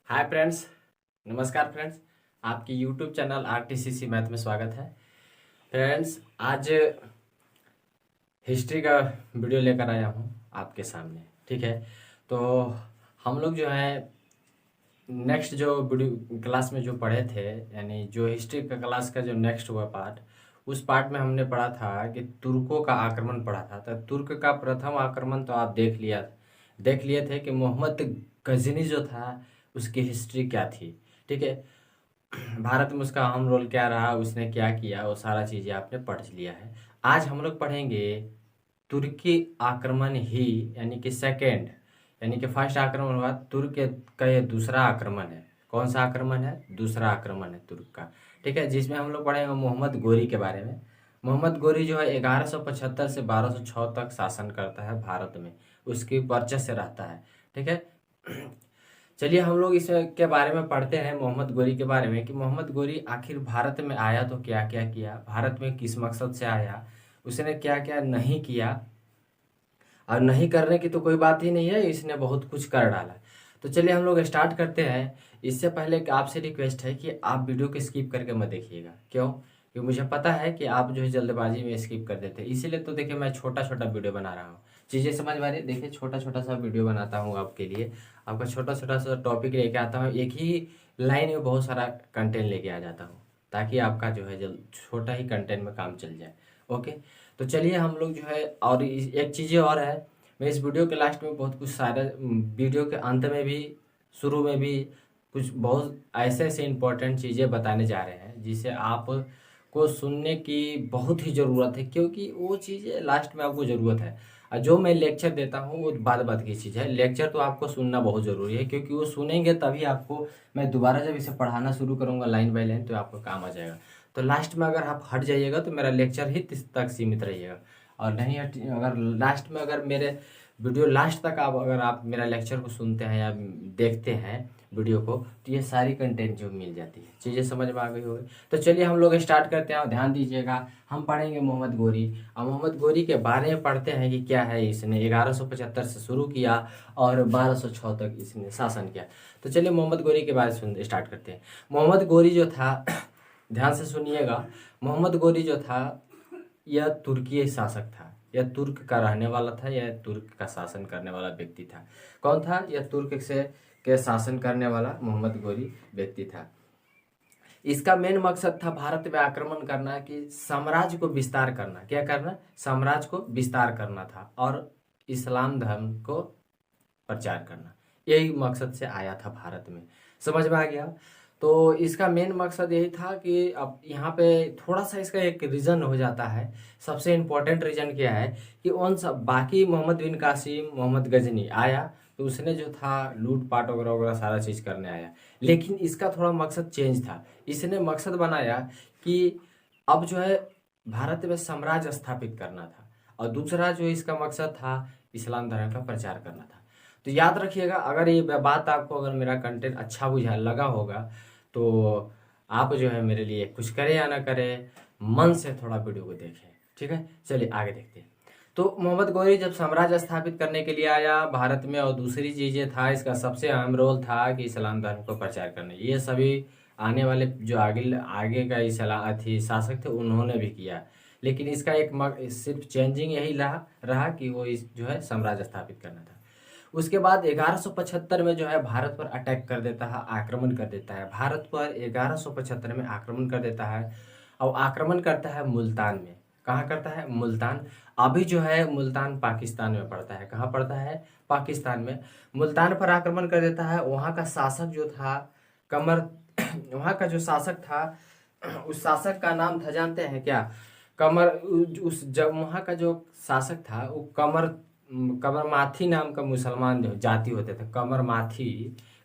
Hi friends. नमस्कार friends. आपकी YouTube channel आरटीसीसी math में स्वागत है। फ्रेंड्स, आज हिस्ट्री का वीडियो लेकर आया हूँ आपके सामने। ठीक है, तो हम लोग जो है नेक्स्ट जो वीडियो क्लास में जो पढ़े थे, यानी जो हिस्ट्री का क्लास का जो नेक्स्ट हुआ पार्ट, उस पार्ट में हमने पढ़ा था कि तुर्कों का आक्रमण पढ़ा था। तो तुर्क का प्रथम आक्रमण तो आप देख लिए थे कि मोहम्मद गजनी जो था उसकी हिस्ट्री क्या थी। ठीक है, भारत में उसका अहम रोल क्या रहा, उसने क्या किया, वो सारा चीज़ें आपने पढ़ लिया है। आज हम लोग पढ़ेंगे तुर्की आक्रमण ही, यानी कि सेकेंड, यानी कि फर्स्ट आक्रमण हुआ तुर्क का, ये दूसरा आक्रमण है। कौन सा आक्रमण है? दूसरा आक्रमण है तुर्क का। ठीक है, जिसमें हम लोग पढ़ेंगे मोहम्मद गोरी के बारे में। मोहम्मद गोरी जो है 1175 से 1206 तक शासन करता है भारत में, उसकी वर्चस्व रहता है। ठीक है, चलिए हम लोग इसके बारे में पढ़ते हैं, मोहम्मद गोरी के बारे में, कि मोहम्मद गोरी आखिर भारत में आया तो क्या क्या किया, भारत में किस मकसद से आया, उसने क्या क्या नहीं किया। और नहीं करने की तो कोई बात ही नहीं है, इसने बहुत कुछ कर डाला। तो चलिए हम लोग स्टार्ट करते हैं। इससे पहले एक आपसे रिक्वेस्ट है कि आप वीडियो को स्किप करके मत देखिएगा। क्यों? क्योंकि मुझे पता है कि आप जो है जल्दबाजी में स्किप कर देते हैं, इसीलिए तो देखिए मैं छोटा छोटा वीडियो बना रहा हूँ। चीज़ें समझ में आ रही है? देखिए छोटा छोटा सा वीडियो बनाता हूँ आपके लिए, आपका छोटा छोटा सा टॉपिक लेके आता हूँ, एक ही लाइन में बहुत सारा कंटेंट लेके आ जाता हूँ, ताकि आपका जो है जल्द छोटा ही कंटेंट में काम चल जाए। ओके, तो चलिए हम लोग जो है, और एक चीज़ें और है, मैं इस वीडियो के लास्ट में बहुत कुछ सारे, वीडियो के अंत में भी, शुरू में भी कुछ बहुत ऐसे ऐसे इम्पोर्टेंट चीज़ें बताने जा रहे हैं जिसे आप को सुनने की बहुत ही ज़रूरत है, क्योंकि वो चीज़ें लास्ट में आपको ज़रूरत है। और जो मैं लेक्चर देता हूँ वो बात बात की चीज़ है, लेक्चर तो आपको सुनना बहुत ज़रूरी है, क्योंकि वो सुनेंगे तभी आपको, मैं दोबारा जब इसे पढ़ाना शुरू करूँगा लाइन बाय लाइन, तो आपको काम आ जाएगा। तो लास्ट में अगर आप हट जाइएगा तो मेरा लेक्चर ही तक सीमित रहिएगा, और नहीं अगर लास्ट में, अगर मेरे वीडियो लास्ट तक आप, अगर आप मेरा लेक्चर को सुनते हैं या देखते हैं वीडियो को, तो ये सारी कंटेंट जो मिल जाती है, चीज़ें समझ में आ गई होगी। तो चलिए हम लोग स्टार्ट करते हैं, और ध्यान दीजिएगा। हम पढ़ेंगे मोहम्मद गोरी, और मोहम्मद गोरी के बारे में पढ़ते हैं कि क्या है। इसने 1175 से शुरू किया और 1206 तक इसने शासन किया। तो चलिए मोहम्मद गोरी के बारे में स्टार्ट करते हैं। मोहम्मद गोरी जो था, ध्यान से सुनिएगा, मोहम्मद गोरी जो था यह तुर्की शासक था, यह तुर्क का रहने वाला था, यह तुर्क का शासन करने वाला व्यक्ति था। कौन था? यह तुर्क से के शासन करने वाला मोहम्मद गोरी व्यक्ति था। इसका मेन मकसद था भारत में आक्रमण करना, कि साम्राज्य को विस्तार करना। क्या करना? साम्राज्य को विस्तार करना था, और इस्लाम धर्म को प्रचार करना। यही मकसद से आया था भारत में। समझ में आ गया? तो इसका मेन मकसद यही था कि अब यहाँ पे थोड़ा सा इसका एक रीज़न हो जाता है। सबसे इम्पोर्टेंट रीज़न क्या है कि उन सब बाकी, मोहम्मद बिन कासिम, मोहम्मद गजनी आया तो उसने जो था लूट पाट वगैरह वगैरह सारा चीज़ करने आया, लेकिन इसका थोड़ा मकसद चेंज था। इसने मकसद बनाया कि अब जो है भारत में साम्राज्य स्थापित करना था, और दूसरा जो इसका मकसद था इस्लाम धर्म का प्रचार करना था। तो याद रखिएगा, अगर ये बात आपको, अगर मेरा कंटेंट अच्छा बुझा लगा होगा, तो आप जो है मेरे लिए कुछ करें या ना करें, मन से थोड़ा वीडियो को देखें। ठीक है, चलिए आगे देखते हैं। तो मोहम्मद गौरी जब साम्राज्य स्थापित करने के लिए आया भारत में, और दूसरी चीज़ें था, इसका सबसे अहम रोल था कि इस्लाम धर्म को प्रचार करना। ये सभी आने वाले जो आगे आगे का इस्लाम थी शासक थे, उन्होंने भी किया, लेकिन इसका एक सिर्फ चेंजिंग यही रहा कि वो इस जो है साम्राज्य स्थापित करना था। उसके बाद 1175 में जो है भारत पर अटैक कर देता है, आक्रमण कर देता है। भारत पर 1175 में आक्रमण कर देता है, और आक्रमण करता है मुल्तान में। कहाँ करता है? मुल्तान। अभी जो है मुल्तान पाकिस्तान में पड़ता है। कहाँ पड़ता है? पाकिस्तान में। मुल्तान पर आक्रमण कर देता है। वहाँ का शासक जो था कमर वहाँ का जो शासक था, उस शासक का नाम था, जानते हैं क्या? कमर। उस जब वहाँ का जो शासक था वो कमरमाथी नाम का मुसलमान जो जाति होते थे,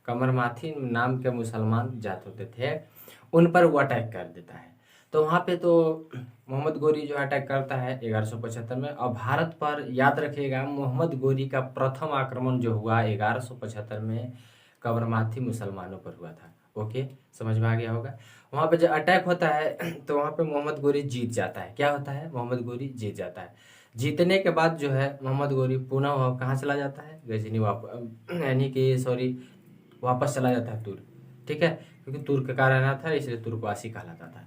कमरमाथी नाम के मुसलमान जात होते थे, उन पर वो अटैक कर देता है। तो वहाँ पे तो मोहम्मद गोरी जो अटैक करता है 1175 में। और भारत पर याद रखिएगा, मोहम्मद गोरी का प्रथम आक्रमण जो हुआ 1175 में कमरमाथी मुसलमानों पर हुआ था। ओके, समझ में आ गया होगा। वहाँ पे जब अटैक होता है तो वहाँ पे मोहम्मद गोरी जीत जाता है। क्या होता है? मोहम्मद गोरी जीत जाता है। जीतने के बाद जो है मोहम्मद गोरी पुनः वह कहाँ चला जाता है? गजनी वापस, यानी कि सॉरी, वापस चला जाता है तुर्क, ठीक है, क्योंकि तुर्क का रहना था इसलिए तुर्कवासी कहलाता था।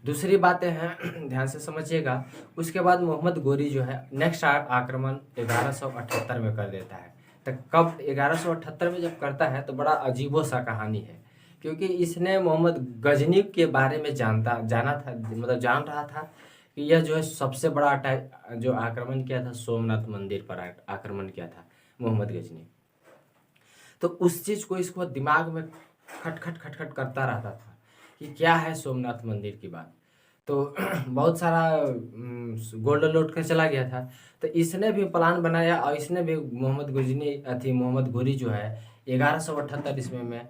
दूसरी बातें हैं ध्यान से समझिएगा। उसके बाद मोहम्मद गोरी जो है नेक्स्ट आक्रमण 1178 में कर देता है। तो कब 1178 में जब करता है तो बड़ा अजीबो सा कहानी है, क्योंकि इसने मोहम्मद गजनी के बारे में जाना था, मतलब जान रहा था कि यह जो है सबसे बड़ा अटैक जो आक्रमण किया था सोमनाथ मंदिर पर आक्रमण किया था मोहम्मद गजनी। तो उस चीज़ को इसको दिमाग में खटखट खटखट करता रहता था कि क्या है सोमनाथ मंदिर की बात। तो बहुत सारा गोल्ड लौट कर चला गया था। तो इसने भी प्लान बनाया और इसने भी मोहम्मद गोरी जो है 1178 ईस्वी में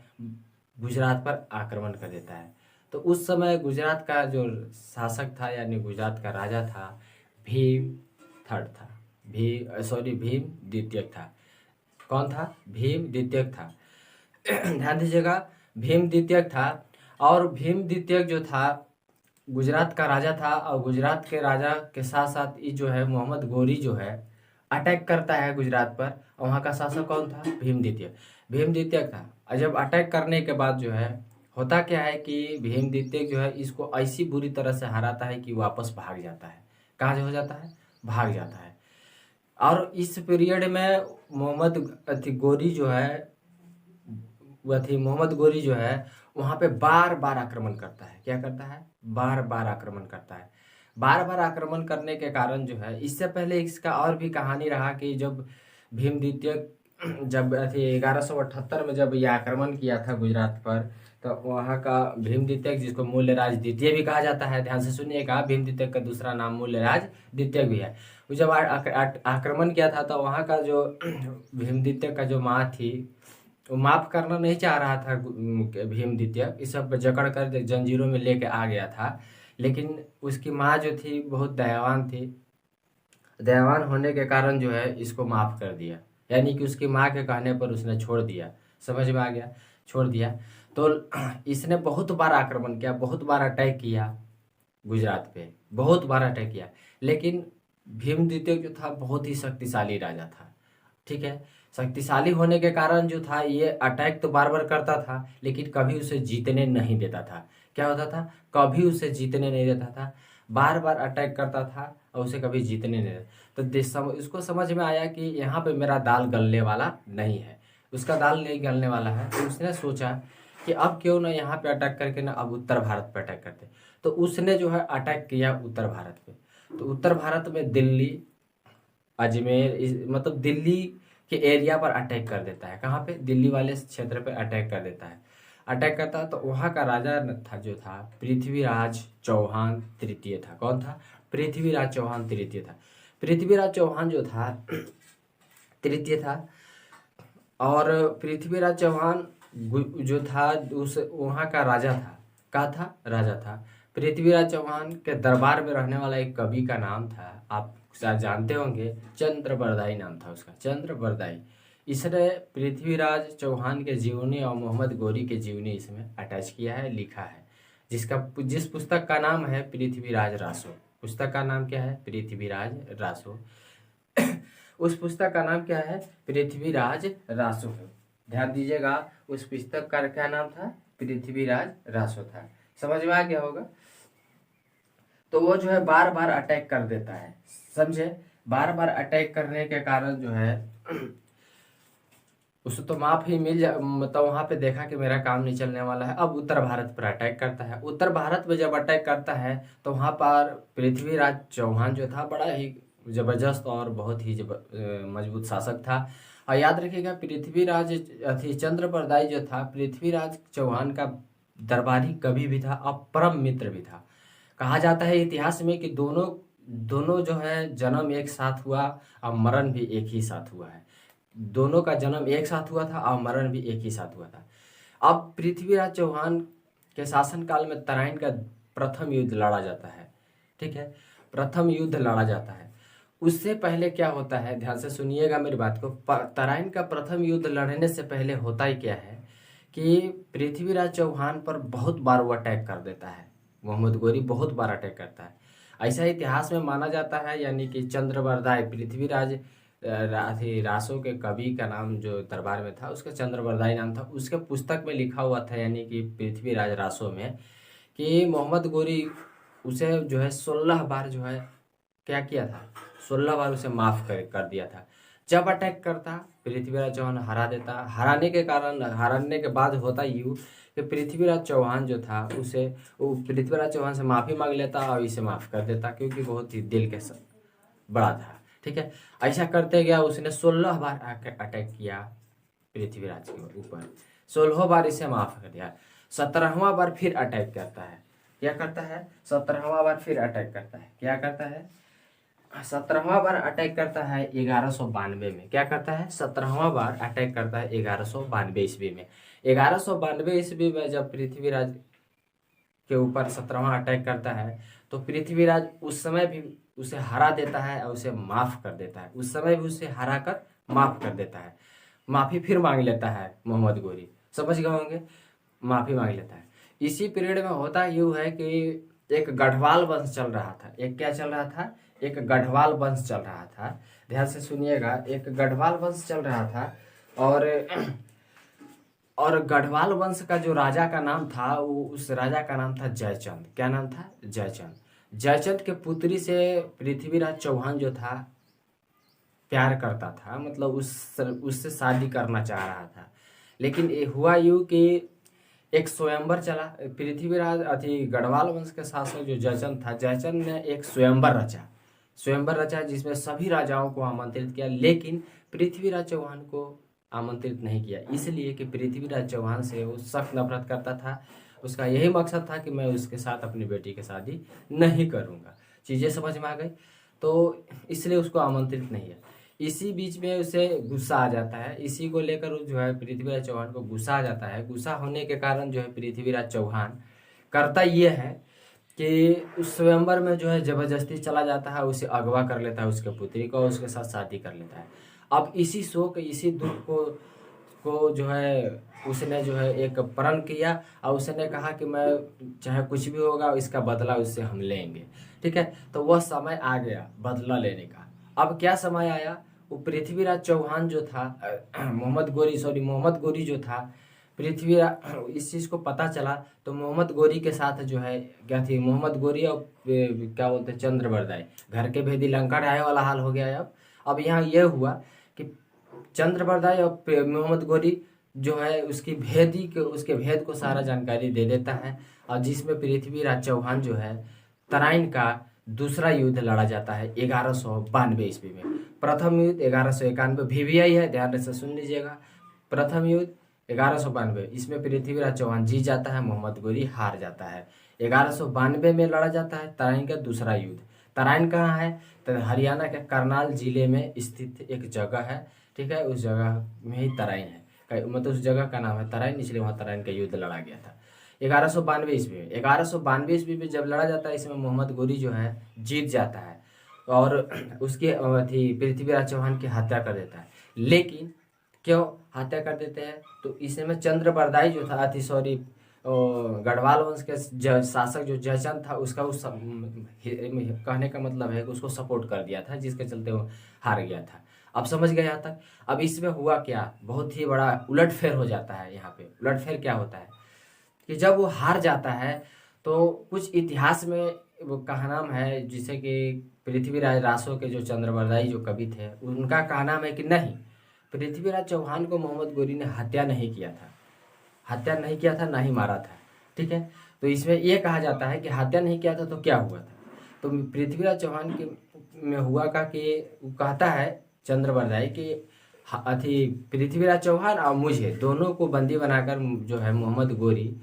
गुजरात पर आक्रमण कर देता है। तो उस समय गुजरात का जो शासक था यानी गुजरात का राजा था भीम थर्ड था, भीम द्वितीय था। कौन था? भीम द्वितीय था। ध्यान दीजिएगा, भीम द्वितीय था। और भीम द्वितीय जो था गुजरात का राजा था, और गुजरात के राजा के साथ साथ ये जो है मोहम्मद गोरी जो है अटैक करता है गुजरात पर। और वहाँ का शासक कौन था? भीम द्वितीय था। और जब अटैक करने के बाद जो है होता क्या है कि भीम द्वितीय जो है इसको ऐसी बुरी तरह से हराता है कि वापस भाग जाता है। कहाँ हो जाता है? भाग जाता है। और इस पीरियड में मोहम्मद गोरी जो है वहाँ पे बार बार आक्रमण करता है। क्या करता है? बार बार आक्रमण करता है। बार बार आक्रमण करने के कारण जो है, इससे पहले इसका और भी कहानी रहा कि जब भीम द्वितीय जब 1178 में जब ये आक्रमण किया था गुजरात पर, तो वहाँ का भीम द्वितीय जिसको मूल्यराज द्वितीय भी कहा जाता है, ध्यान से सुनिएगा, भीम द्वितीय का दूसरा नाम मूल्यराज द्वितीय भी है। वो जब आक्रमण किया था तो वहाँ का जो भीम द्वितीय का जो माँ थी वो माफ करना नहीं चाह रहा था भीम द्वितीय, इस सब जकड़ कर जंजीरों में लेके आ गया था। लेकिन उसकी माँ जो थी बहुत दयावान थी, दयावान होने के कारण जो है इसको माफ कर दिया, यानी कि उसकी माँ के कहने पर उसने छोड़ दिया। समझ में आ गया? छोड़ दिया। तो इसने बहुत बार आक्रमण किया, बहुत बार अटैक किया गुजरात पे, बहुत बार अटैक किया। लेकिन भीम द्वितीय जो था बहुत ही शक्तिशाली राजा था, ठीक है। शक्तिशाली होने के कारण जो था ये अटैक तो बार बार करता था लेकिन कभी उसे जीतने नहीं देता था। क्या होता था? कभी उसे जीतने नहीं देता था, बार बार अटैक करता था और उसे कभी जीतने नहीं देता। तो उसको समझ में आया कि यहाँ पे मेरा दाल गलने वाला नहीं है, उसका दाल नहीं गलने वाला है। तो उसने सोचा कि अब क्यों ना यहाँ पे अटैक करके ना अब उत्तर भारत पे अटैक करते। तो उसने जो है अटैक किया उत्तर भारत पे। तो उत्तर भारत में दिल्ली, अजमेर, मतलब दिल्ली के एरिया पर अटैक कर देता है। कहाँ पे? दिल्ली वाले क्षेत्र पे अटैक कर देता है। अटैक करता है तो वहाँ का राजा था जो था पृथ्वीराज चौहान तृतीय था। कौन था? पृथ्वीराज चौहान तृतीय था। पृथ्वीराज चौहान जो था तृतीय था। और पृथ्वीराज चौहान जो था उस वहाँ का राजा था। क्या था? राजा था। पृथ्वीराज चौहान के दरबार में रहने वाला एक कवि का नाम था, आप शायद जानते होंगे, चंद्रबरदाई नाम था उसका, चंद्रबरदाई। इसने पृथ्वीराज चौहान के जीवनी और मोहम्मद गोरी के जीवनी इसमें अटैच किया है, लिखा है, जिस पुस्तक का नाम है पृथ्वीराज रासो। पुस्तक का नाम क्या है? पृथ्वीराज रासो। उस पुस्तक का नाम क्या है? पृथ्वीराज रासो है। ध्यान दीजिएगा, उस पुस्तक का क्या नाम था? पृथ्वीराज रासो था। समझ में आ गया होगा। तो वो जो है बार बार अटैक कर देता है, समझे? बार बार अटैक करने के कारण जो है उसे तो माफ ही मतलब वहां पे देखा कि मेरा काम नहीं चलने वाला है, अब उत्तर भारत पर अटैक करता है। उत्तर भारत में जब अटैक करता है तो वहां पर पृथ्वीराज चौहान जो था बड़ा ही जबरदस्त और बहुत ही मजबूत शासक था। और याद रखिएगा, पृथ्वीराज चंद्रबरदाई जो था पृथ्वीराज चौहान का दरबारी कवि भी था और परम मित्र भी था। कहा जाता है इतिहास में कि दोनों दोनों जो है जन्म एक साथ हुआ और मरण भी एक ही साथ हुआ है। दोनों का जन्म एक साथ हुआ था और मरण भी एक ही साथ हुआ था। अब पृथ्वीराज चौहान के शासनकाल में तराइन का प्रथम युद्ध लड़ा जाता है, ठीक है, प्रथम युद्ध लड़ा जाता है। उससे पहले क्या होता है, ध्यान से सुनिएगा मेरी बात को। तराइन का प्रथम युद्ध लड़ने से पहले होता ही क्या है कि पृथ्वीराज चौहान पर बहुत बार वो अटैक कर देता है। मोहम्मद गोरी बहुत बार अटैक करता है, ऐसा इतिहास में माना जाता है। यानी कि चंद्रबरदाई पृथ्वीराज रासो के कवि का नाम जो दरबार में था उसका चंद्रबरदाई नाम था। उसके पुस्तक में लिखा हुआ था यानी कि पृथ्वीराज रासो में कि मोहम्मद गोरी उसे जो है 16 बार जो है क्या किया था, 16 बार उसे माफ कर दिया था। जब अटैक करता पृथ्वीराज चौहान हरा देता। हराने के बाद होता यूँ कि पृथ्वीराज चौहान जो था उसे वो पृथ्वीराज चौहान से माफ़ी मांग लेता और इसे माफ़ कर देता, क्योंकि बहुत ही दिल के बड़ा था। ठीक है, ऐसा करते गया, उसने 16 बार अटैक किया पृथ्वीराज के ऊपर, 16 बार इसे माफ कर दिया। 17वां बार फिर अटैक करता है। क्या करता है? 17वां बार फिर अटैक करता है। क्या करता है? 17वां बार अटैक करता है 1192 में। क्या करता है? 17वां बार अटैक करता है 1192 ईस्वी में। 1192 ईस्वी में जब पृथ्वीराज के ऊपर 17वां अटैक करता है तो पृथ्वीराज उस समय भी उसे हरा देता है और उसे माफ कर देता है। उस समय भी उसे हरा कर माफ कर देता है। माफी फिर मांग लेता है मोहम्मद गोरी, समझ गए होंगे, माफी मांग लेता है। इसी पीरियड में होता यूँ है कि एक गढ़वाल वंश चल रहा था। एक क्या चल रहा था? एक गढ़वाल वंश चल रहा था। ध्यान से सुनिएगा, एक गढ़वाल वंश चल रहा था। और गढ़वाल वंश का जो राजा का नाम था वो उस राजा का नाम था जयचंद। क्या नाम था? जयचंद। जयचंद के पुत्री से पृथ्वीराज चौहान जो था प्यार करता था, मतलब उससे शादी करना चाह रहा था। लेकिन ये हुआ यूँ कि एक स्वयंवर चला। पृथ्वीराज गढ़वाल वंश के शासक जो जयचंद था, जयचंद ने एक स्वयंवर रचा जिसमें सभी राजाओं को आमंत्रित किया, लेकिन पृथ्वीराज चौहान को आमंत्रित नहीं किया, इसलिए कि पृथ्वीराज चौहान से वो सख्त नफरत करता था। उसका यही मकसद था कि मैं उसके साथ अपनी बेटी की शादी नहीं करूँगा। चीज़ें समझ में आ गई? तो इसलिए उसको आमंत्रित नहीं है। इसी बीच में उसे गुस्सा आ जाता है। इसी को लेकर जो है पृथ्वीराज चौहान को गुस्सा आ जाता है। गुस्सा होने के कारण जो है पृथ्वीराज चौहान करता ये है कि उस स्वयंवर में जो है जबरदस्ती चला जाता है, उसे अगवा कर लेता है उसके पुत्री को, उसके साथ शादी कर लेता है। अब इसी शोक इसी दुख को जो है उसने जो है एक प्रण किया और उसने कहा कि मैं चाहे कुछ भी होगा इसका बदला उससे हम लेंगे। ठीक है, तो वह समय आ गया बदला लेने का। अब क्या समय आया? वो पृथ्वीराज चौहान जो था मोहम्मद गोरी जो था, पृथ्वीराज इस चीज़ को पता चला तो मोहम्मद गोरी के साथ जो है क्या थी, मोहम्मद गोरी और क्या बोलते हैं चंद्रबरदाई, घर के भेदी लंका ढाए वाला हाल हो गया है। अब यहाँ यह हुआ कि चंद्रबरदाई और मोहम्मद गोरी जो है उसके भेद को सारा जानकारी दे देता है, और जिसमें पृथ्वीराज चौहान जो है तराइन का दूसरा युद्ध लड़ा जाता है 1192 ईस्वी में। प्रथम युद्ध 1191 VVI है, ध्यान से सुन लीजिएगा। प्रथम युद्ध 1192, इसमें पृथ्वीराज चौहान जीत जाता है, मोहम्मद गोरी हार जाता है। 1192 में लड़ा जाता है तराइन का दूसरा युद्ध। तराइन कहाँ है? तो हरियाणा के करनाल जिले में स्थित एक जगह है। ठीक है, उस जगह में ही तराइन है, मतलब उस जगह का नाम है तराइन, इसलिए वहाँ तराइन का युद्ध लड़ा गया था 1192 ईस्वी में। 1192 ईस्वी में जब लड़ा जाता है, इसमें मोहम्मद गोरी जो है जीत जाता है और उसके पृथ्वीराज चौहान की हत्या कर देता है। लेकिन क्यों हत्या कर देते हैं? तो इसमें चंद्रबरदाई जो था गढ़वाल वंश के शासक जो जयचंद था उसका उस कहने का मतलब है कि उसको सपोर्ट कर दिया था, जिसके चलते वो हार गया था। अब समझ गए यहाँ तक? अब इसमें हुआ क्या, बहुत ही बड़ा उलटफेर हो जाता है। यहाँ पे उलटफेर क्या होता है कि जब वो हार जाता है तो कुछ इतिहास में वो कहनाम है, जिसे कि पृथ्वीराज रासो के जो चंद्रबरदाई जो कवि थे उनका कहनाम है कि नहीं, पृथ्वीराज चौहान को मोहम्मद गोरी ने हत्या नहीं किया था, ना ही मारा था। ठीक है, तो इसमें यह कहा जाता है कि हत्या नहीं किया था तो क्या हुआ था। तो पृथ्वीराज चौहान के में हुआ का कि वो कहता है चंद्रबरदाई कि पृथ्वीराज चौहान और मुझे दोनों को बंदी बनाकर जो है मोहम्मद गोरी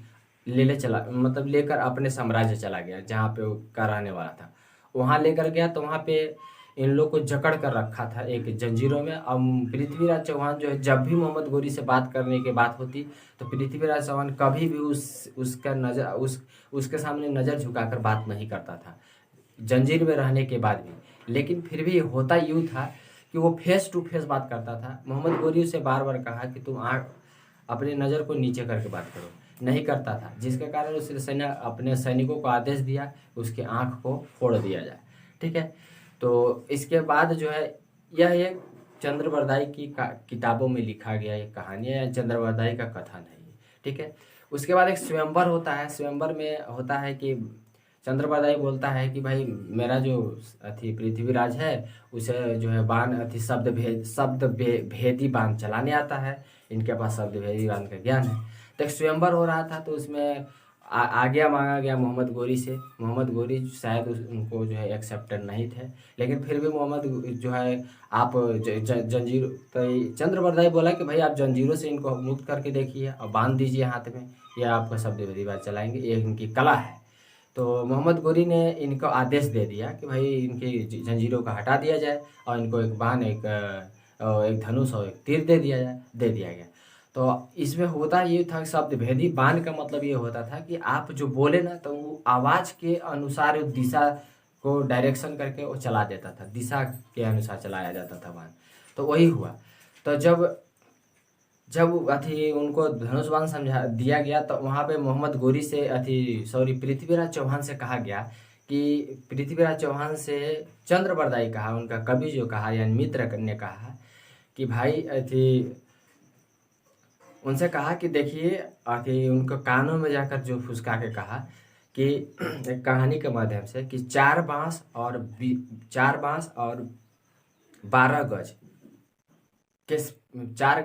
लेकर अपने साम्राज्य चला गया, जहाँ पे वो का रहने वाला था। वहाँ लेकर गया तो वहाँ पे इन लोग को जकड़ कर रखा था एक जंजीरों में। अब पृथ्वीराज चौहान जो है जब भी मोहम्मद गोरी से बात करने की बात होती तो पृथ्वीराज चौहान कभी भी उसके सामने नज़र झुकाकर बात नहीं करता था, जंजीर में रहने के बाद भी। लेकिन फिर भी होता यूँ था कि वो फेस टू फेस बात करता था। मोहम्मद गोरी से बार बार कहा कि तुम अपनी नज़र को नीचे करके बात करो, नहीं करता था, जिसके कारण उसने अपने सैनिकों को आदेश दिया उसके आँख को फोड़ दिया जाए। ठीक है, तो इसके बाद जो है यह एक चंद्रबरदाई की किताबों में लिखा गया ये कहानी है, या चंद्रबरदाई का कथन है ये, ठीक है। उसके बाद एक स्वयंवर होता है। स्वयंवर में होता है कि चंद्रबरदाई बोलता है कि भाई मेरा जो अथी पृथ्वीराज है उसे जो है बाण अथी भेदी बाण चलाने आता है, इनके पास शब्द भेदी बाण का ज्ञान है। तो एक स्वयंवर हो रहा था, तो उसमें आज्ञा मांगा गया मोहम्मद गोरी से। मोहम्मद गोरी शायद उनको जो है एक्सेप्टेड नहीं थे, लेकिन फिर भी मोहम्मद जो है आप जंजीर तो चंद्रबरदाई बोला कि भाई आप जंजीरों से इनको मुक्त करके देखिए और बांध दीजिए हाथ में, यह आपका शब्द भेदी बाण चलाएंगे, ये इनकी कला है। तो मोहम्मद गोरी ने इनको आदेश दे दिया कि भाई इनकी जंजीरों का हटा दिया जाए और इनको एक बाण, एक धनुष और एक तीर दे दिया गया। तो इसमें होता ये था, शब्द भेदी बाण का मतलब ये होता था कि आप जो बोले ना तो वो आवाज़ के अनुसार उस दिशा को डायरेक्शन करके वो चला देता था, दिशा के अनुसार चलाया जाता था बाण। तो वही हुआ। तो जब अथी उनको धनुष बाण समझा दिया गया तो वहाँ पे मोहम्मद गोरी से पृथ्वीराज चौहान से कहा गया कि पृथ्वीराज चौहान से चंद्रबरदाई कहा, उनका कवि जो कहा या मित्र ने कहा कि भाई अथी उनसे कहा कि देखिए अथी उनको कानों में जाकर जो फुसका के कहा कि एक कहानी के माध्यम से कि 4 बांस और 12 गज के 4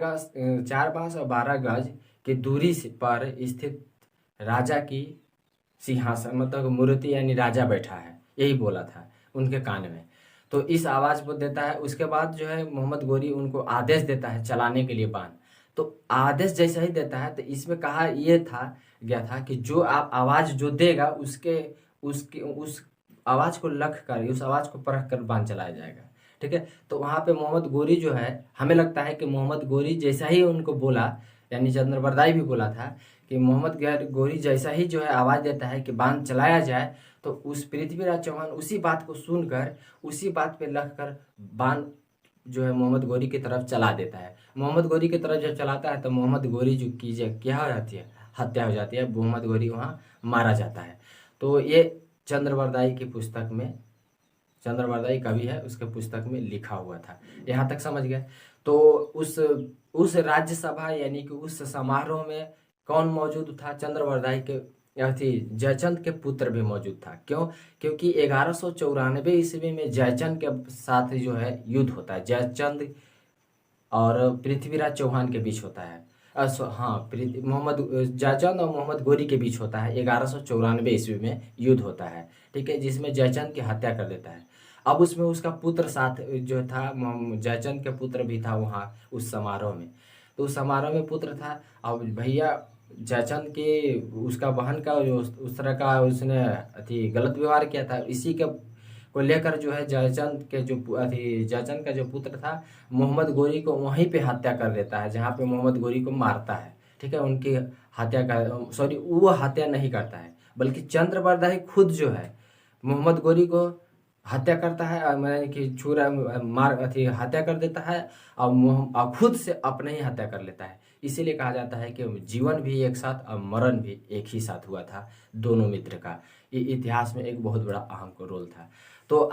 बांस और 12 गज की दूरी पर स्थित राजा की सिंहासन मतलब मूर्ति यानी राजा बैठा है, यही बोला था उनके कान में। तो इस आवाज़ को देता है। उसके बाद जो है मोहम्मद गोरी उनको आदेश देता है चलाने के लिए बाण। तो आदेश जैसा ही देता है तो इसमें कहा यह गया था कि जो आप आवाज़ जो देगा उस आवाज़ को लख कर, उस आवाज़ को परख कर बाण चलाया जाएगा, ठीक है। तो वहाँ पे मोहम्मद गोरी जो है, हमें लगता है कि मोहम्मद गोरी जैसा ही उनको बोला, यानी चंद्रबरदाई भी बोला था कि मोहम्मद गोरी जैसा ही जो है आवाज़ देता है कि बाण चलाया जाए, तो उस पृथ्वीराज चौहान उसी बात को सुनकर उसी बात पे लख कर बाण जो है मोहम्मद गोरी की तरफ चला देता है। मोहम्मद गोरी की तरफ जब चलाता है तो मोहम्मद गोरी जो क्या हो जाती है, हत्या हो जाती है, मोहम्मद गोरी वहाँ मारा जाता है। तो ये चंद्रबरदाई की पुस्तक में, चंद्रबरदाई कवि है, उसके पुस्तक में लिखा हुआ था। यहाँ तक समझ गए। तो उस राज्यसभा यानी कि उस समारोह में कौन मौजूद था? चंद्रबरदाई के अथी जयचंद के पुत्र भी मौजूद था। क्यों? क्योंकि 1194 ईस्वी में जयचंद के साथ जो है युद्ध होता है, जयचंद और पृथ्वीराज चौहान के बीच होता है। जयचंद और मोहम्मद गोरी के बीच होता है। 1194 ईस्वी में युद्ध होता है, ठीक है, जिसमें जयचंद की हत्या कर देता है। अब उसमें उसका पुत्र साथ जो था, जयचंद के पुत्र भी था वहाँ उस समारोह में। तो उस समारोह में पुत्र था। अब भैया जयचंद के उसका बहन का जो उस तरह का उसने अथी गलत व्यवहार किया था, इसी के को लेकर जो है जयचंद का जो पुत्र था मोहम्मद गोरी को वहीं पे हत्या कर देता है, जहाँ पे मोहम्मद गोरी को मारता है, ठीक है। उनकी हत्या वो हत्या नहीं करता है, बल्कि चंद्रबरदाई खुद जो है मोहम्मद गोरी को हत्या करता है, मैंने कि हत्या कर देता है और खुद से अपने ही हत्या कर लेता है। इसीलिए कहा जाता है कि जीवन भी एक साथ और मरण भी एक ही साथ हुआ था दोनों मित्र का। ये इतिहास में एक बहुत बड़ा अहम रोल था। तो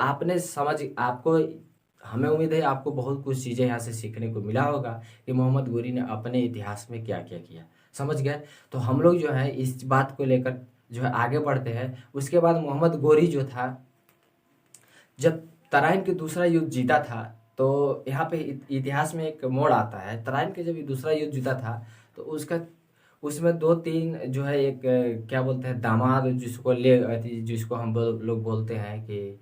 हमें उम्मीद है आपको बहुत कुछ चीज़ें यहाँ से सीखने को मिला होगा कि मोहम्मद गोरी ने अपने इतिहास में क्या क्या किया, समझ गए। तो हम लोग जो है इस बात को लेकर जो है आगे बढ़ते हैं। उसके बाद मोहम्मद गोरी जो था, जब तराइन के दूसरा युद्ध जीता था, तो यहाँ पे इतिहास में एक मोड़ आता है। तराइन के जब दूसरा युद्ध जीता था तो उसमें 2-3 जो है एक क्या बोलते हैं दामाद, जिसको हम लोग बोलते हैं कि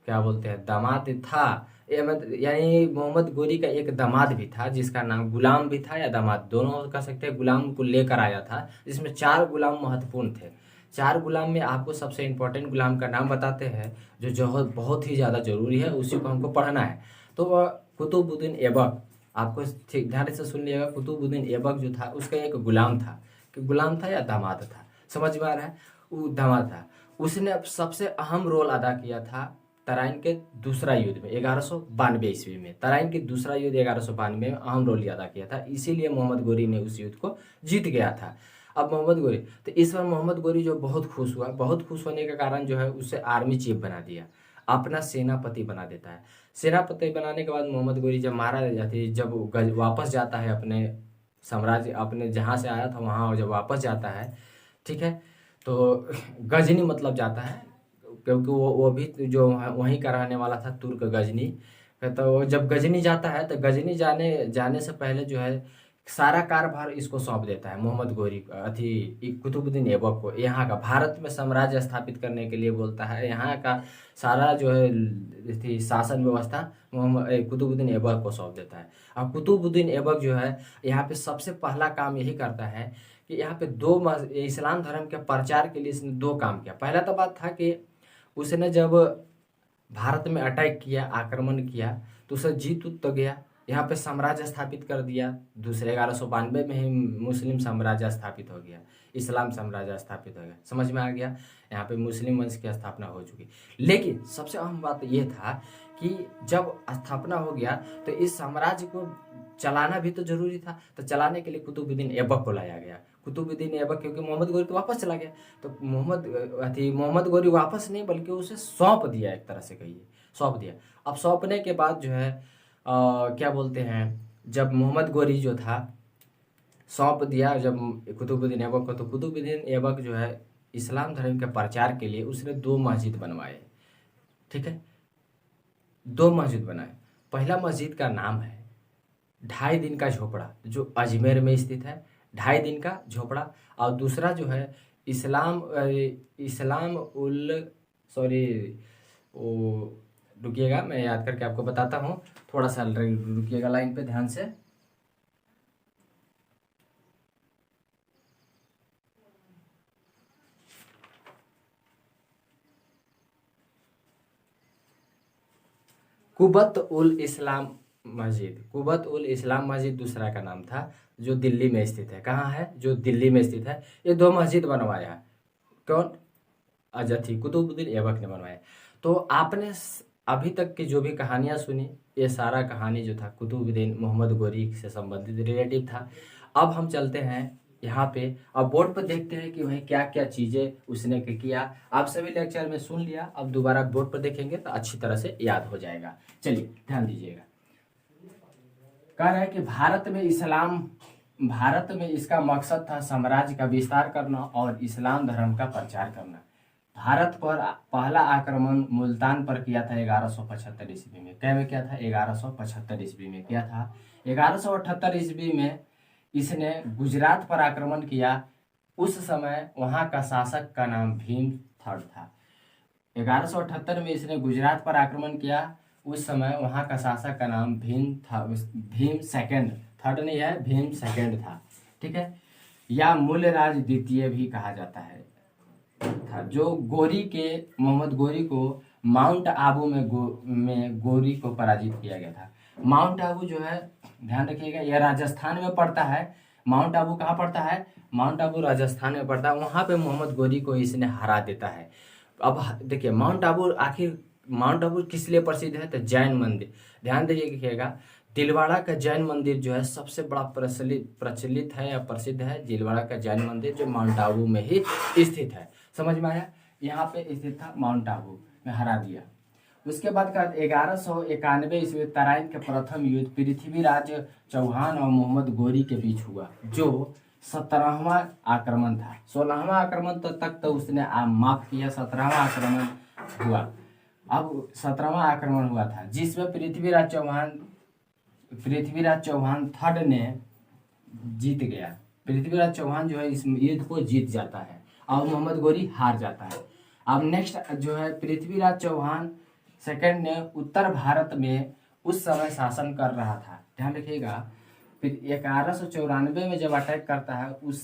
क्या बोलते हैं दामाद था, यानी मोहम्मद गोरी का एक दामाद भी था जिसका नाम गुलाम भी था या दामाद दोनों कह सकते हैं। गुलाम को लेकर आया था, जिसमें 4 गुलाम महत्वपूर्ण थे। 4 गुलाम में आपको सबसे इम्पोर्टेंट गुलाम का नाम बताते हैं जो बहुत ही ज़्यादा जरूरी है, उसी को हमको पढ़ना है। तो वह कुतुबुद्दीन ऐबक, आपको ठीक ध्यान से सुन लिएगा। कुतुबुद्दीन ऐबक जो था उसका एक गुलाम था, कि गुलाम था या दामाद था, समझ में आ रहा है, वो दामाद था। उसने सबसे अहम रोल अदा किया था तराइन के दूसरा युद्ध में 1192 ईस्वी में। तराइन के दूसरा युद्ध 1192 में अहम रोल अदा किया था, इसीलिए मोहम्मद गोरी ने उस युद्ध को जीत गया था। अब मोहम्मद गोरी, तो इस बार मोहम्मद गोरी जो बहुत खुश हुआ, बहुत खुश होने के कारण जो है उसे आर्मी चीफ बना दिया। अपना सेनापति बना देता है। सेनापति बनाने के बाद मोहम्मद गोरी जब मारा जाती है, जब वापस जाता है अपने साम्राज्य, अपने जहाँ से आया था वहाँ जब वापस जाता है, ठीक है, तो गजनी मतलब जाता है, क्योंकि वो भी जो वहीं का रहने वाला था, तुर्क गजनी। तो जब गजनी जाता है तो गजनी जाने जाने से पहले जो है सारा कार्यभार इसको सौंप देता है, मोहम्मद गोरी कुतुबुद्दीन ऐबक को। यहाँ का भारत में साम्राज्य स्थापित करने के लिए बोलता है, यहाँ का सारा जो है थी शासन व्यवस्था मोहम्मद कुतुबुद्दीन ऐबक को सौंप देता है। और कुतुबुद्दीन ऐबक जो है यहाँ पे सबसे पहला काम यही करता है कि यहाँ पे इस्लाम धर्म के प्रचार के लिए इसने 2 काम किया। पहला तो बात था कि उसने जब भारत में अटैक किया, आक्रमण किया, तो उसे जीत तो गया, यहाँ पे साम्राज्य स्थापित कर दिया। दूसरे 1192 में ही मुस्लिम साम्राज्य स्थापित हो गया, इस्लाम साम्राज्य स्थापित हो गया। समझ में आ गया, यहाँ पे मुस्लिम वंश की स्थापना हो चुकी। लेकिन सबसे अहम बात ये था कि जब स्थापना हो गया तो इस साम्राज्य को चलाना भी तो जरूरी था, तो चलाने के लिए कुतुबुद्दीन ऐबक को लाया गया। कुतुबुद्दीन ऐबक, क्योंकि मोहम्मद गोरी तो वापस चला गया, तो मोहम्मद गोरी वापस नहीं बल्कि उसे सौंप दिया, एक तरह से कहिए सौंप दिया। अब सौंपने के बाद जो है क्या बोलते हैं, जब मोहम्मद गोरी जो था सौंप दिया जब कुतुबुद्दीन ऐबक को, तो कुतुबुद्दीन ऐबक जो है इस्लाम धर्म के प्रचार के लिए उसने 2 मस्जिद बनवाए, ठीक है, 2 मस्जिद बनाए। पहला मस्जिद का नाम है 2.5 दिन का झोपड़ा, जो अजमेर में स्थित है, 2.5 दिन का झोपड़ा। और दूसरा जो है इस्लाम उल सॉरी वो रुकिएगा, मैं याद करके आपको बताता हूँ, थोड़ा सा रुकिएगा लाइन पे ध्यान से। कुबत उल इस्लाम मस्जिद, कुबत उल इस्लाम मस्जिद दूसरा का नाम था, जो दिल्ली में स्थित है। कहाँ है? जो दिल्ली में स्थित है। ये 2 मस्जिद बनवाया, कौन? कुतुबुद्दीन ऐबक ने बनवाया। तो आपने अभी तक की जो भी कहानियाँ सुनी, ये सारा कहानी जो था कुतुबुद्दीन मोहम्मद गोरी से संबंधित रिलेटिव था। अब हम चलते हैं यहाँ पे, अब बोर्ड पर देखते हैं कि भाई क्या क्या चीज़ें उसने किया। आप सभी लेक्चर में सुन लिया, अब दोबारा बोर्ड पर देखेंगे तो अच्छी तरह से याद हो जाएगा। चलिए ध्यान दीजिएगा। कह रहा है कि भारत में इसका मकसद था साम्राज्य का विस्तार करना और इस्लाम धर्म का प्रचार करना। भारत पर पहला आक्रमण मुल्तान पर किया था 1175 ईस्वी में। क्या में किया था? 1175 ईस्वी में किया था। 1178 ईस्वी में इसने गुजरात पर आक्रमण किया। उस समय वहां का शासक का नाम भीम थर्ड था। 1178 में इसने गुजरात पर आक्रमण किया। उस समय वहां का शासक का नाम भीम सेकंड, थर्ड नहीं है, भीम सेकंड था, ठीक है, या मूल्यराज द्वितीय भी कहा जाता है था, जो मोहम्मद गोरी को माउंट आबू में गोरी को पराजित किया गया था। माउंट आबू जो है, ध्यान रखिएगा, यह राजस्थान में पड़ता है। माउंट आबू कहाँ पड़ता है? माउंट आबू राजस्थान में पड़ता है। वहां पे मोहम्मद गोरी को इसने हरा देता है। अब देखिए माउंट आबू किस लिए प्रसिद्ध है? तो जैन मंदिर। ध्यान दीजिएगा, दिलवाड़ा का जैन मंदिर जो है सबसे बड़ा प्रचलित है या प्रसिद्ध है। दिलवाड़ा का जैन मंदिर जो माउंट आबू में ही स्थित है। समझ में आया? यहाँ पे स्थित था, माउंट आबू में हरा दिया। उसके बाद का 1191 ईस्वी तराइन के प्रथम युद्ध पृथ्वीराज चौहान और मोहम्मद गोरी के बीच हुआ, जो 17वां आक्रमण था। 16वां आक्रमण तक तो उसने माफ किया, 17वां आक्रमण हुआ। अब 17वां आक्रमण हुआ था, जिसमें पृथ्वीराज चौहान थर्ड ने जीत गया। पृथ्वीराज चौहान जो है इस युद्ध को जीत जाता है और मोहम्मद गोरी हार जाता है। अब नेक्स्ट जो है पृथ्वीराज चौहान सेकंड ने उत्तर भारत में उस समय शासन कर रहा था। ध्यान रखिएगा, 1194 में जब अटैक करता है उस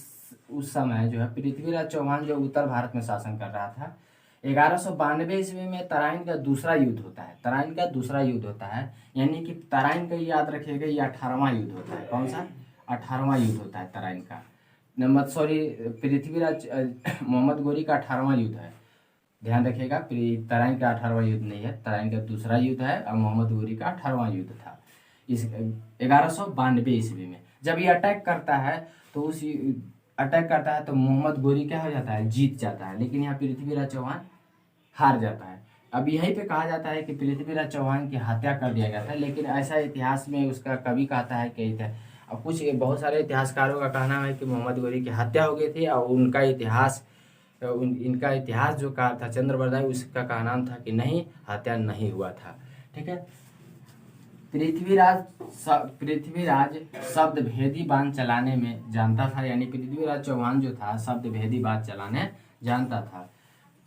समय जो है पृथ्वीराज चौहान जो उत्तर भारत में शासन कर रहा था। 1192 ईस्वी में तराइन का दूसरा युद्ध होता है। तराइन का दूसरा युद्ध होता है, यानी कि तराइन का याद रखिएगा, ये 18वां युद्ध होता है। कौन सा? 18वां युद्ध होता है तराइन का। पृथ्वीराज मोहम्मद गोरी का 18वां युद्ध है। ध्यान रखिएगा, तराइन का 18वां युद्ध नहीं है, तराइन का दूसरा युद्ध है और मोहम्मद गोरी का 18वां युद्ध था इस 1192 ईस्वी में। जब ये अटैक करता है तो मोहम्मद गोरी क्या हो जाता है? जीत जाता है। लेकिन यहाँ पृथ्वीराज चौहान हार जाता है। अब यहीं पे कहा जाता है कि पृथ्वीराज चौहान की हत्या कर दिया गया था, लेकिन ऐसा इतिहास में उसका कवि कहता है कि अब कुछ बहुत सारे इतिहासकारों का कहना है कि मोहम्मद गोरी की हत्या हो गई थी, और उनका इतिहास इनका इतिहास जो कहा था चंद्रबरदाई, उसका कहना था कि नहीं, हत्या नहीं हुआ था। ठीक है। पृथ्वीराज शब्द भेदी बांध चलाने में जानता था, यानी पृथ्वीराज चौहान जो था शब्द भेदी बांध चलाने जानता था।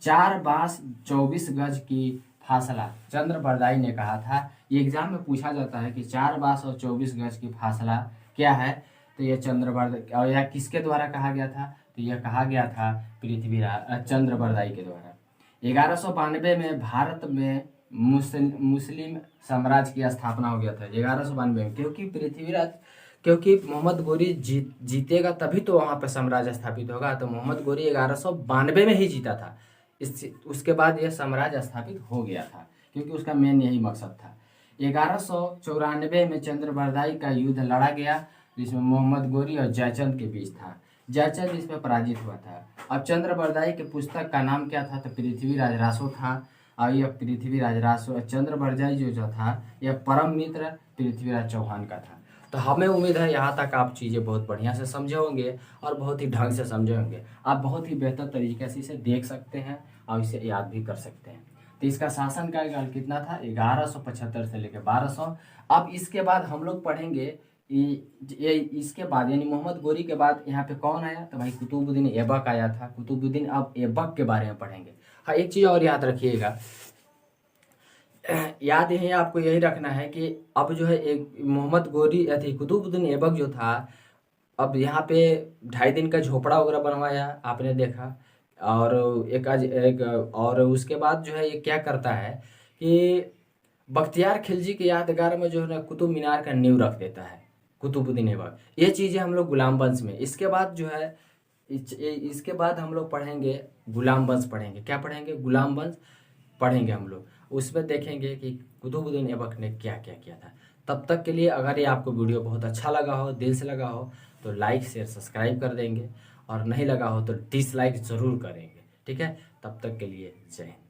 4 बांस 24 गज की फासला चंद्रबरदाई ने कहा था। ये एग्जाम में पूछा जाता है कि 4 बांस और 24 गज की फासला क्या है, तो यह चंद्रबरदाई, और यह किसके द्वारा कहा गया था, तो यह कहा गया था पृथ्वीराज चंद्रबरदाई के द्वारा। 1192 में भारत में मुस्लिम साम्राज्य की स्थापना हो गया था 1192 में, क्योंकि मोहम्मद गोरी जीतेगा तभी तो वहाँ पे साम्राज्य स्थापित होगा। तो मोहम्मद गोरी 1192 में ही जीता था, उसके बाद यह साम्राज्य स्थापित हो गया था, क्योंकि उसका मेन यही मकसद था। 1194 में चंद्रबरदाई का युद्ध लड़ा गया, जिसमें मोहम्मद गोरी और जयचंद के बीच था। जयचंद इसमें पराजित हुआ था। अब चंद्रबरदाई के पुस्तक का नाम क्या था, तो पृथ्वीराज रासो था। और यह पृथ्वीराज रासो चंद्रबरदाई जो था, यह परम मित्र पृथ्वीराज चौहान का था। तो हमें उम्मीद है यहाँ तक आप चीज़ें बहुत बढ़िया से समझे होंगे और बहुत ही ढंग से समझे होंगे। आप बहुत ही बेहतर तरीके से इसे देख सकते हैं और इसे याद भी कर सकते हैं। तो इसका शासन काल कितना था, 1175 से लेकर 1200। अब इसके बाद हम लोग पढ़ेंगे इसके बाद, यानी मोहम्मद गोरी के बाद यहाँ पे कौन आया, तो भाई कुतुबुद्दीन ऐबक आया था। कुतुबुद्दीन अब ऐबक के बारे में पढ़ेंगे। हाँ, एक चीज़ और याद रखिएगा, याद यही आपको यही रखना है कि अब जो है एक मोहम्मद गोरी थी, कुतुबुद्दीन ऐबक जो था, अब यहाँ पे 2.5 दिन का झोपड़ा वगैरह बनवाया, आपने देखा। और और उसके बाद जो है ये क्या करता है कि बख्तियार खिलजी के यादगार में जो है ना कुतुब मीनार का नींव रख देता है कुतुबुद्दीन ऐबक। ये चीज़ें हम लोग गुलाम वंश में, इसके बाद जो है इसके बाद हम लोग पढ़ेंगे गुलाम वंश पढ़ेंगे। क्या पढ़ेंगे, गुलाम वंश पढ़ेंगे हम लोग। उसमें देखेंगे कि कुतुबुद्दीन ऐबक ने क्या क्या किया था। तब तक के लिए अगर ये आपको वीडियो बहुत अच्छा लगा हो, दिल से लगा हो, तो लाइक शेयर सब्सक्राइब कर देंगे, और नहीं लगा हो तो डिसलाइक ज़रूर करेंगे। ठीक है, तब तक के लिए जय हिंद।